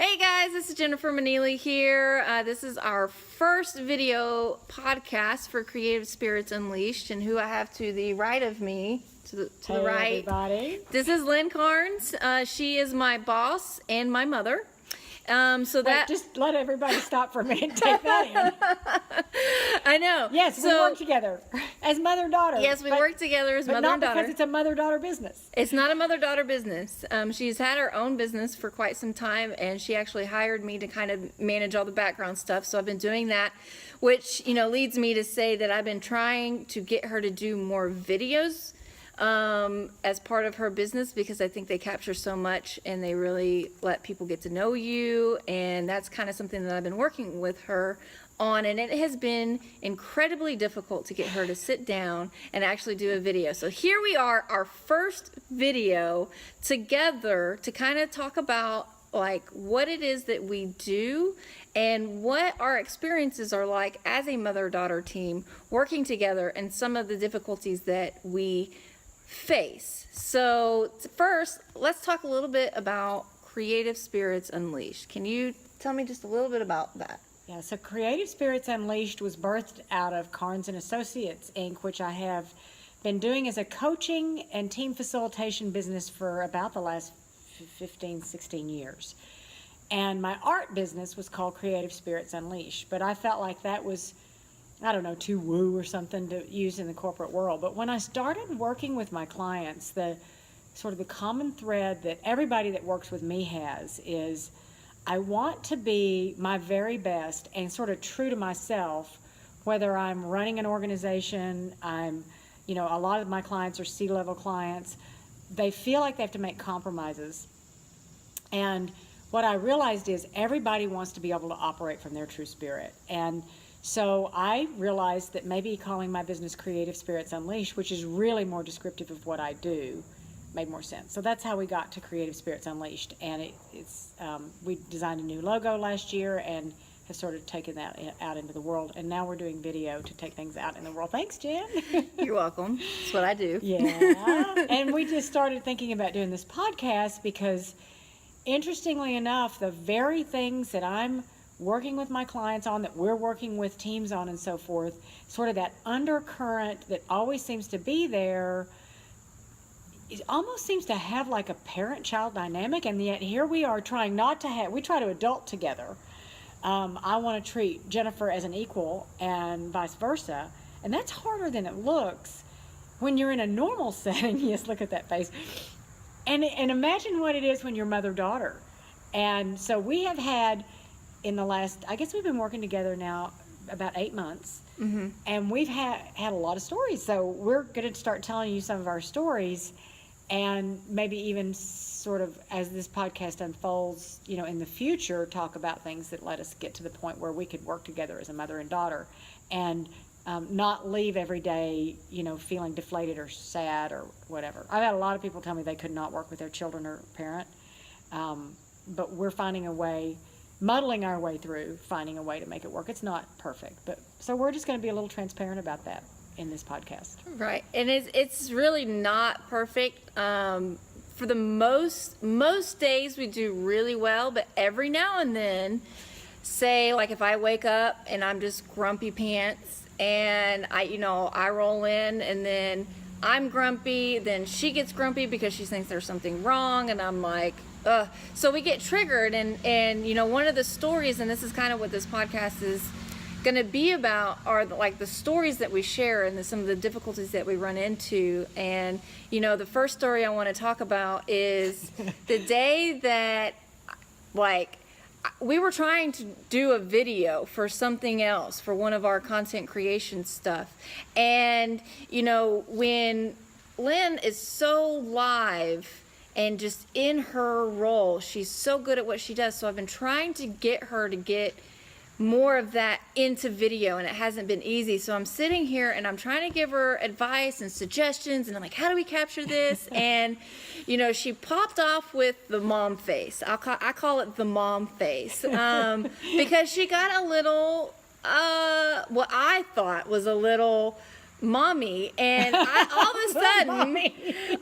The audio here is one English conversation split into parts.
Hey guys, this is Jennifer Manili here. This is our first video podcast for Creative Spirits Unleashed, and who I have to the right of me, to the right. Everybody. This is Lynn Carnes. She is my boss and my mother. Just let everybody stop for a minute and take that in. I know. Yes, we work together as mother and daughter. Yes, we work together as mother and daughter. But not because it's a mother-daughter business. It's not a mother-daughter business. She's had her own business for quite some time, and she actually hired me to kind of manage all the background stuff. So I've been doing that, which, leads me to say that I've been trying to get her to do more videos as part of her business, because I think they capture so much and they really let people get to know you. And that's kind of something that I've been working with her on, and it has been incredibly difficult to get her to sit down and actually do a video. So here we are, our first video together to kind of talk about like what it is that we do and what our experiences are like as a mother-daughter team working together, and some of the difficulties that we face. So first, let's talk a little bit about Creative Spirits Unleashed. Can you tell me just a little bit about that? Yeah, so Creative Spirits Unleashed was birthed out of Carnes & Associates, Inc., which I have been doing as a coaching and team facilitation business for about the last 15, 16 years. And my art business was called Creative Spirits Unleashed, but I felt like that was, I don't know, too woo or something to use in the corporate world. But when I started working with my clients, the common thread that everybody that works with me has is I want to be my very best and sort of true to myself, whether I'm running an organization, a lot of my clients are C-level clients. They feel like they have to make compromises. And what I realized is everybody wants to be able to operate from their true spirit. And so I realized that maybe calling my business Creative Spirits Unleashed, which is really more descriptive of what I do, made more sense. So that's how we got to Creative Spirits Unleashed. And we designed a new logo last year and have sort of taken that out into the world. And now we're doing video to take things out in the world. Thanks, Jen. You're welcome. That's what I do. Yeah. And we just started thinking about doing this podcast because, interestingly enough, the very things that I'm working with my clients on, that we're working with teams on and so forth, sort of that undercurrent that always seems to be there, it almost seems to have like a parent-child dynamic, and yet here we are trying not to have, we try to adult together. I want to treat Jennifer as an equal and vice versa, and that's harder than it looks when you're in a normal setting. Yes, look at that face. And imagine what it is when you're mother-daughter. And so we have had, in the last, I guess we've been working together now about 8 months, and we've had a lot of stories. So we're going to start telling you some of our stories, and maybe even sort of as this podcast unfolds, in the future, talk about things that let us get to the point where we could work together as a mother and daughter, and not leave every day, feeling deflated or sad or whatever. I've had a lot of people tell me they could not work with their children or parent, but we're finding a way, muddling our way through, finding a way to make it work. It's not perfect, but so we're just going to be a little transparent about that in this podcast. Right, and it's really not perfect. For the most days we do really well, but every now and then, say like if I wake up and I'm just grumpy pants, and I roll in and then I'm grumpy, then she gets grumpy because she thinks there's something wrong, and I'm like, ugh. So we get triggered, and one of the stories, and this is kind of what this podcast is going to be about, are like the stories that we share and some of the difficulties that we run into. And the first story I want to talk about is the day that we were trying to do a video for something else, for one of our content creation stuff. And, when Lynn is so live and just in her role, she's so good at what she does. So I've been trying to get her to get more of that into video, and it hasn't been easy. So I'm sitting here and I'm trying to give her advice and suggestions, and I'm like, how do we capture this? And she popped off with the mom face. I call it the mom face, because she got a little what I thought was a little mommy, and all of a sudden,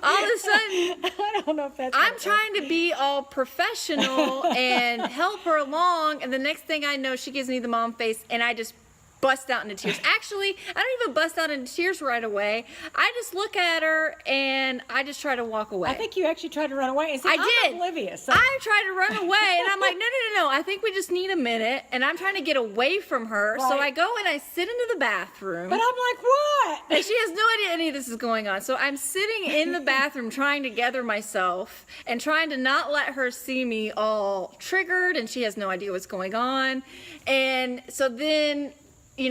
I don't know if that's I'm right. trying to be all professional and help her along, and the next thing I know, she gives me the mom face, and I just bust out into tears. Actually, I don't even bust out into tears right away. I just look at her and I just try to walk away. I think you actually tried to run away. And say, I I'm did. oblivious. So I tried to run away, and I'm like, no. I think we just need a minute, and I'm trying to get away from her. So Right. I go and I sit into the bathroom. but I'm like, what? And she has no idea any of this is going on. So I'm sitting in the bathroom trying to gather myself and trying to not let her see me all triggered, and she has no idea what's going on. And so then,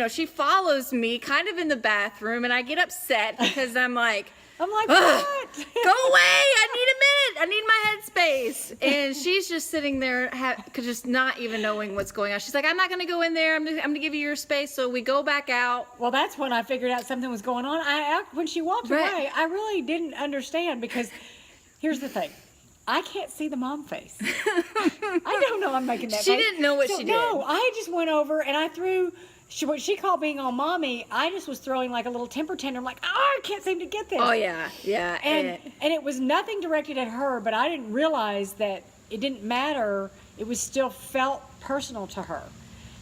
she follows me kind of in the bathroom, and I get upset because I'm like, I'm like, "Ugh, what? go away, I need a minute, I need my headspace." And she's just sitting there just not even knowing what's going on. She's like, "I'm not going to go in there, I'm gonna give you your space." So we go back out. Well, that's when I figured out something was going on. When she walked Right. away, I really didn't understand because here's the thing. I can't see the mom face. I don't know I'm making that She face. didn't know what she did. No, I just went over and I threw what she called being all mommy. I just was throwing like a little temper tantrum, like, I can't seem to get this. Oh yeah. And it was nothing directed at her, but I didn't realize that it didn't matter. It was still felt personal to her.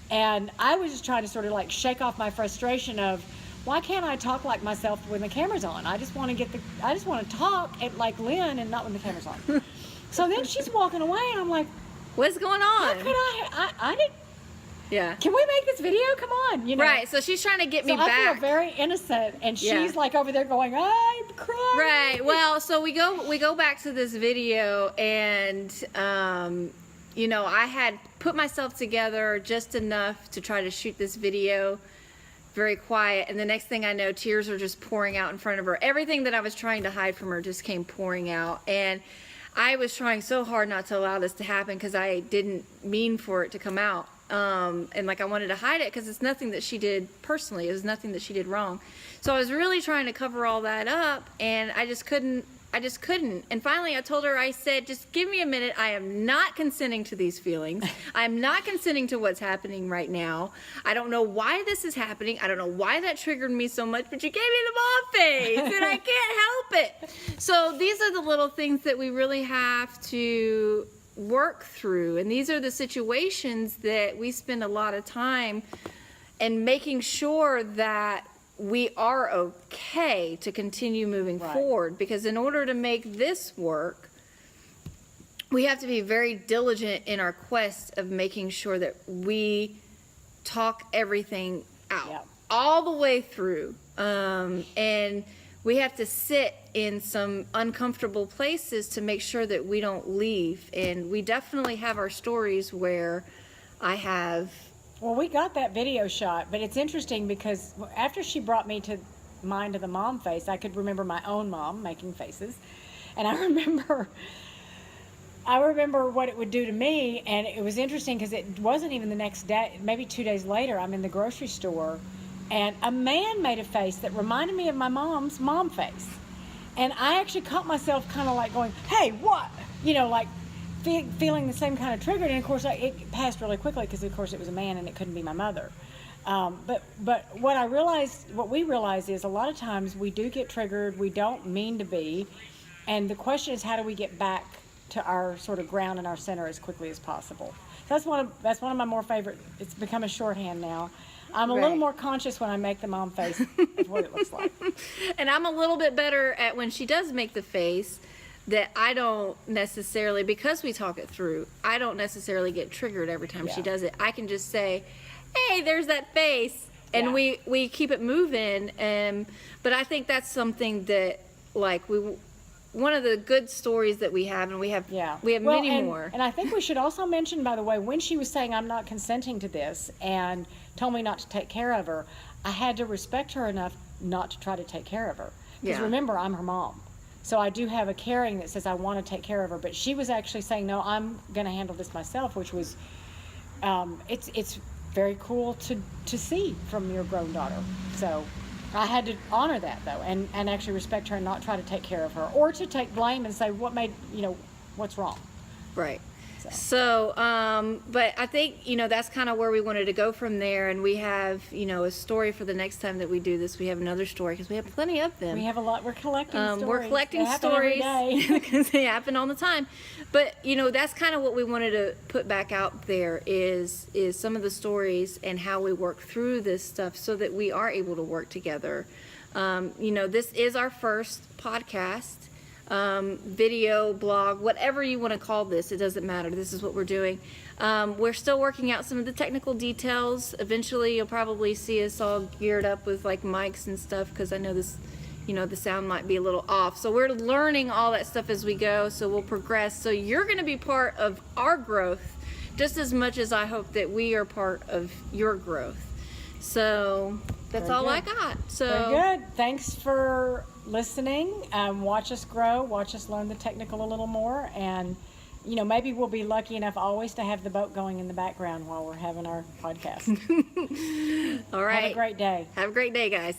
And I was just trying to sort of like shake off my frustration of, why can't I talk like myself when the camera's on? I just want to talk like Lynn and not when the camera's on. So then she's walking away and I'm like, What's going how on? could I didn't, Yeah. can we make this video? Come on, Right. So she's trying to get me So I back. feel very innocent, and she's Yeah. like over there going, I'm crying. Right. Well, so we go back to this video, and I had put myself together just enough to try to shoot this video very quiet, and the next thing I know, tears are just pouring out in front of her. Everything that I was trying to hide from her just came pouring out, and I was trying so hard not to allow this to happen because I didn't mean for it to come out. And like I wanted to hide it because it's nothing that she did personally. It was nothing that she did wrong. So I was really trying to cover all that up, and I just couldn't. And finally I told her, I said, just give me a minute. I am not consenting to these feelings. I'm not consenting to what's happening right now. I don't know why this is happening. I don't know why that triggered me so much, but you gave me the mom face and I can't help it. So these are the little things that we really have to work through, and these are the situations that we spend a lot of time in making sure that we are okay to continue moving Right. forward, because in order to make this work, we have to be very diligent in our quest of making sure that we talk everything out Yeah. all the way through, and we have to sit in some uncomfortable places to make sure that we don't leave. And we definitely have our stories where I have Well, we got that video shot, but it's interesting because after she brought me to mind of the mom face, I could remember my own mom making faces. And I remember what it would do to me, and it was interesting because it wasn't even the next day, maybe 2 days later, I'm in the grocery store, and a man made a face that reminded me of my mom's mom face. And I actually caught myself kind of like going, hey, what? Like feeling the same kind of triggered. And of course, it passed really quickly because, of course, it was a man and it couldn't be my mother. But what we realize is a lot of times we do get triggered. We don't mean to be. And the question is, how do we get back to our sort of ground and our center as quickly as possible? That's one of my more favorite. It's become a shorthand now. I'm a little Right. more conscious when I make the mom face of what it looks like. And I'm a little bit better at when she does make the face, that I don't necessarily, because we talk it through, I don't necessarily get triggered every time she Yeah. does it. I can just say, hey, there's that face, and Yeah. we keep it moving. But I think that's something that, like, one of the good stories that we have, and we have Yeah. many and, more. And I think we should also mention, by the way, when she was saying, I'm not consenting to this, and told me not to take care of her, I had to respect her enough not to try to take care of her. Because Yeah. remember, I'm her mom. So I do have a caring that says I want to take care of her. But she was actually saying, no, I'm going to handle this myself, which was, it's very cool to see from your grown daughter. So I had to honor that, though, and actually respect her and not try to take care of her or to take blame and say, what's wrong? Right. So, but I think, that's kind of where we wanted to go from there. And we have, a story for the next time that we do this. We have another story because we have plenty of them. We have a lot. We're collecting stories. We're collecting They happen every stories day. because they happen all the time. But, that's kind of what we wanted to put back out there is some of the stories and how we work through this stuff so that we are able to work together. This is our first podcast. Video, blog, whatever you want to call this, it doesn't matter. This is what we're doing. We're still working out some of the technical details. Eventually, you'll probably see us all geared up with like mics and stuff because I know this, the sound might be a little off. So we're learning all that stuff as we go. So we'll progress. So you're going to be part of our growth just as much as I hope that we are part of your growth. So that's Very all I good. got. So Very good. Thanks for listening. Watch us grow. Watch us learn the technical a little more. And, maybe we'll be lucky enough always to have the boat going in the background while we're having our podcast. all right. Have a great day. Have a great day, guys.